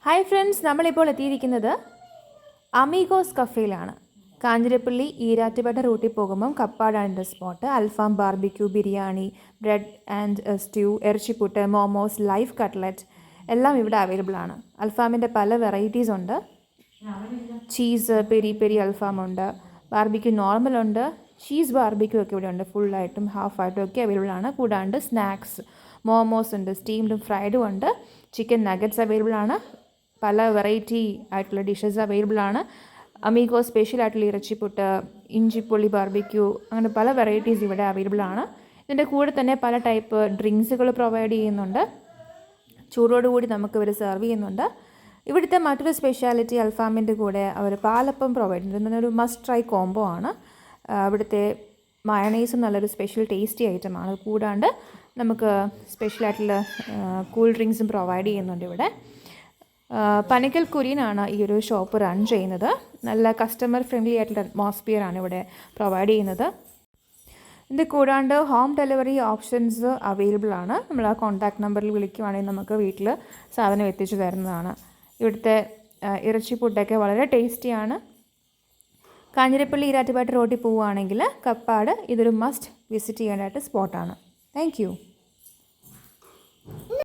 Hi friends, നമ്മളിപ്പോൾ എത്തിയിരിക്കുന്നത് amigos കഫേയിലാണ്. Kanjirappally Erattupetta റൂട്ടിൽ പോകുമ്പം കപ്പാടാണ് എൻ്റെ സ്പോട്ട്. അൽഫാം, barbecue, biryani, bread and stew, ഇറച്ചിപ്പുട്ട്, മോമോസ്, ലൈഫ് കട്ട്ലറ്റ് എല്ലാം ഇവിടെ അവൈലബിൾ ആണ്. അൽഫാമിൻ്റെ പല വെറൈറ്റീസ് ഉണ്ട്. ചീസ് പെരി പെരി അൽഫാമുണ്ട്, ബാർബിക്യൂ നോർമലുണ്ട്, ചീസ് ബാർബിക്യൂ ഒക്കെ ഇവിടെ ഉണ്ട്. ഫുള്ളായിട്ടും ഹാഫായിട്ടും ഒക്കെ അവൈലബിൾ ആണ്. കൂടാണ്ട് സ്നാക്സ്, മോമോസ് ഉണ്ട്, സ്റ്റീംഡും ഫ്രൈഡും ഉണ്ട്. ചിക്കൻ നഗറ്റ്സ് അവൈലബിൾ ആണ്. പല വെറൈറ്റി ആയിട്ടുള്ള ഡിഷസ് അവൈലബിൾ ആണ്. അമീഗോ സ്പെഷ്യൽ ആയിട്ടുള്ള ഇറച്ചിപ്പുട്ട്, ഇഞ്ചിപ്പുള്ളി ബാർബിക്യൂ, അങ്ങനെ പല വെറൈറ്റീസ് ഇവിടെ അവൈലബിൾ ആണ്. ഇതിൻ്റെ കൂടെ തന്നെ പല ടൈപ്പ് ഡ്രിങ്ക്സുകൾ പ്രൊവൈഡ് ചെയ്യുന്നുണ്ട്. ചൂടോടുകൂടി നമുക്ക് ഇവർ സെർവ് ചെയ്യുന്നുണ്ട്. ഇവിടുത്തെ മറ്റൊരു സ്പെഷ്യാലിറ്റി, അൽഫാമിൻ്റെ കൂടെ അവർ പാലപ്പം പ്രൊവൈഡ് ചെയ്യുന്നത് ഒരു മസ്റ്റ് ട്രൈ കോംബോ ആണ്. ഇവിടുത്തെ മയണൈസും നല്ലൊരു സ്പെഷ്യൽ ടേസ്റ്റി ഐറ്റമാണ്. കൂടാണ്ട് നമുക്ക് സ്പെഷ്യലായിട്ടുള്ള കൂൾ ഡ്രിങ്ക്സും പ്രൊവൈഡ് ചെയ്യുന്നുണ്ട് ഇവിടെ. പനക്കൽ കുര്യനാണ് ഈ ഒരു ഷോപ്പ് റൺ ചെയ്യുന്നത്. നല്ല കസ്റ്റമർ ഫ്രണ്ട്ലി ആയിട്ടുള്ള അറ്റ്മോസ്ഫിയറാണ് ഇവിടെ പ്രൊവൈഡ് ചെയ്യുന്നത്. ഇത് കൂടാണ്ട് ഹോം ഡെലിവറി ഓപ്ഷൻസ് അവൈലബിൾ ആണ്. നമ്മൾ ആ കോൺടാക്ട് നമ്പറിൽ വിളിക്കുവാണെങ്കിൽ നമുക്ക് വീട്ടിൽ സാധനം എത്തിച്ചു തരുന്നതാണ്. ഇവിടുത്തെ ഇറച്ചിപ്പുട്ടൊക്കെ വളരെ ടേസ്റ്റിയാണ്. കാഞ്ഞിരപ്പള്ളി ഈരാറ്റുപേട്ട റോഡിൽ പോവുകയാണെങ്കിൽ കപ്പാട് ഇതൊരു മസ്റ്റ് വിസിറ്റ് ചെയ്യാനായിട്ട് സ്പോട്ടാണ്. Thank you.